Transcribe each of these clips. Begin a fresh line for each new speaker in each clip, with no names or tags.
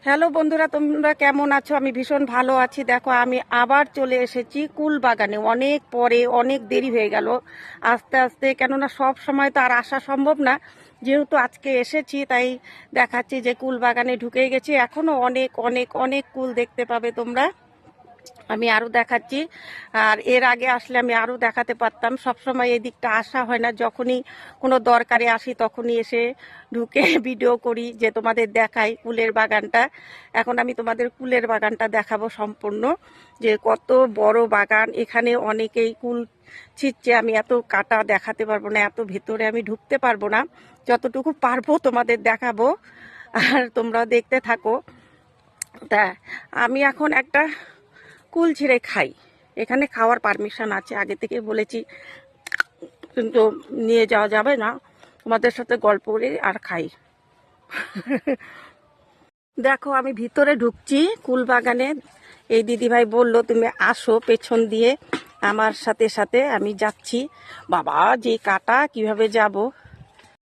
Hello বন্ধুরা, তোমরা কেমন আছো? আমি ভীষণ ভালো আছি। দেখো, আমি আবার চলে এসেছি কুল বাগানে। অনেক পরে, অনেক দেরি হয়ে গেল আস্তে আস্তে, কেননা সব সময় তো আর আসা সম্ভব না। যেহেতু আজকে এসেছি তাই দেখাচ্ছি যে কুল বাগানে ঢুকে গেছি। এখনো অনেক অনেক অনেক কুল দেখতে পাবে তোমরা। আমি আরও দেখাচ্ছি। আর এর আগে আসলে আমি আরও দেখাতে পারতাম। সবসময় এই দিকটা আসা হয় না, যখনই কোনো দরকারে আসি তখনই এসে ঢুকে ভিডিও করি যে তোমাদের দেখাই কুলের বাগানটা। এখন আমি তোমাদের কুলের বাগানটা দেখাবো সম্পূর্ণ, যে কত বড় বাগান। এখানে অনেকেই কুল ছিঁড়ছে। আমি এত কাটা দেখাতে পারবো না, এত ভেতরে আমি ঢুকতে পারবো না। যতটুকু পারবো তোমাদের দেখাবো, আর তোমরা দেখতে থাকো। তা আমি এখন একটা কুল ছিঁড়ে খাই। এখানে খাওয়ার পারমিশন আছে, আগে থেকে বলেছি, কিন্তু নিয়ে যাওয়া যাবে না। তোমাদের সাথে গল্প করি আর খাই। দেখো, আমি ভিতরে ঢুকছি কুল বাগানে। এই দিদিভাই বললো তুমি আসো পেছন দিয়ে, আমার সাথে সাথে আমি যাচ্ছি। বাবা, যে কাটা, কিভাবে যাব!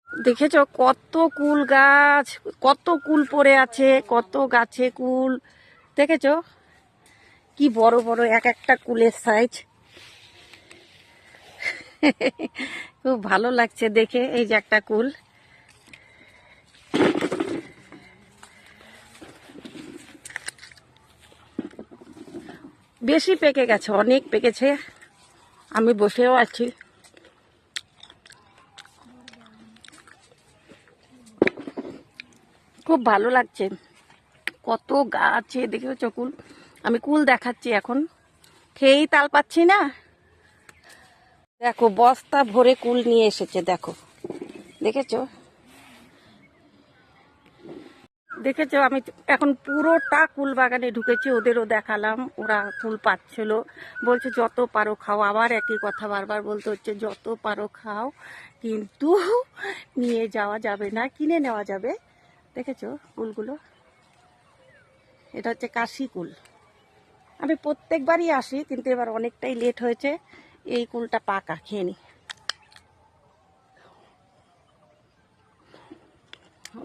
দেখেছো কত কুল গাছ, কত কুল পড়ে আছে, কত গাছে কুল। দেখেছো কি বড় বড় এক একটা কুলের সাইজ। খুব ভালো লাগছে দেখে। এই যে একটা কুল, বেশি পেকে গেছে, অনেক পেকেছে। আমি বসেও আছি। খুব ভালো লাগছে, কত গাছে দেখেছো কুল। আমি কুল দেখাচ্ছি এখন, খেয়েই তাল পাচ্ছি না। দেখো, বস্তা ভরে কুল নিয়ে এসেছে। দেখো, দেখেছো দেখেছো আমি এখন পুরোটা কুল বাগানে ঢুকেছি। ওদেরও দেখালাম, ওরা কুল পাচ্ছিল। বলছে যত পারো খাও। আবার একই কথা বারবার বলতে হচ্ছে, যত পারো খাও, কিন্তু নিয়ে যাওয়া যাবে না, কিনে নেওয়া যাবে। দেখেছো কুলগুলো, এটা হচ্ছে কাশি কুল। আমি প্রত্যেকবারই আসি, কিন্তু এবার অনেকটাই লেট হয়েছে। এই কুলটা পাকা, খেয়ে নি।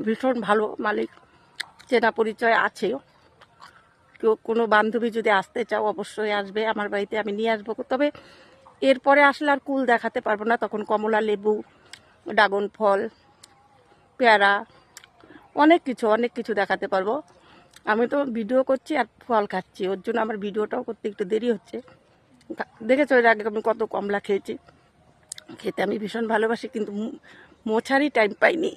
ভীষণ ভালো মালিক, চেনা পরিচয় আছে। কেউ কোনো বান্ধবী যদি আসতে চাও অবশ্যই আসবে আমার বাড়িতে, আমি নিয়ে আসবো। তবে এরপরে আসলে আর কুল দেখাতে পারবো না, তখন কমলা লেবু, ড্রাগন ফল, পেয়ারা, অনেক কিছু দেখাতে পারবো। আমি তো ভিডিও করছি আর ফল খাচ্ছি, ওর জন্য আমার ভিডিওটাও করতে একটু দেরি হচ্ছে। দেখেছো এর আগে আমি কত কমলা খেয়েছি। খেতে আমি ভীষণ ভালোবাসি, কিন্তু মোছারই টাইম পাইনি।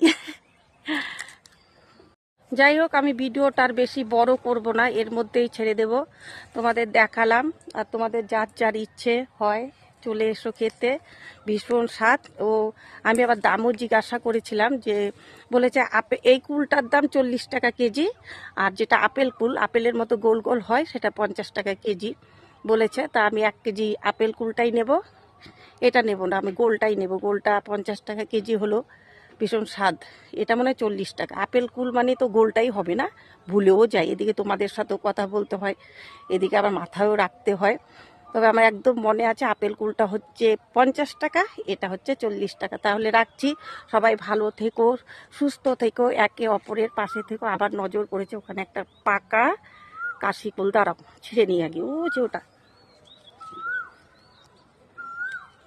যাই হোক, আমি ভিডিওটা আর বেশি বড় করব না, এর মধ্যেই ছেড়ে দেব। তোমাদের দেখালাম, আর তোমাদের যার যার ইচ্ছে হয় চলে এসো খেতে। ভীষণ স্বাদ। ও আমি আবার দামও জিজ্ঞাসা করেছিলাম, যে বলেছে এই কুলটার দাম 40 টাকা কেজি, আর যেটা আপেল কুল, আপেলের মতো গোল গোল হয়, সেটা 50 টাকা কেজি বলেছে। তা আমি 1 কেজি আপেল কুলটাই নেব, এটা নেব না, আমি গোলটাই নেব। গোলটা 50 টাকা কেজি হলো, ভীষণ স্বাদ। এটা মনে হয় 40 টাকা। আপেল কুল মানে তো গোলটাই হবে না, ভুলেও যাই। এদিকে তোমাদের সাথেও কথা বলতে হয়, এদিকে আবার মাথায়ও রাখতে হয়। তবে আমার একদম মনে আছে আপেল কুলটা হচ্ছে 50 টাকা, এটা হচ্ছে 40 টাকা। তাহলে রাখছি। সবাই ভালো থেকো, সুস্থ থেকো, একে অপরের পাশে থেকো। আবার নজর পড়েছে ওখানে একটা পাকা কাশি কুল, দাঁড়াও ছিঁড়ে নিয়ে আগে। ও যে ওটা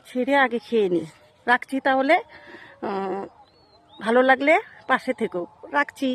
ছেড়ে আগে খেয়ে নি। রাখছি তাহলে। ভালো লাগলে পাশে থেকো। রাখছি।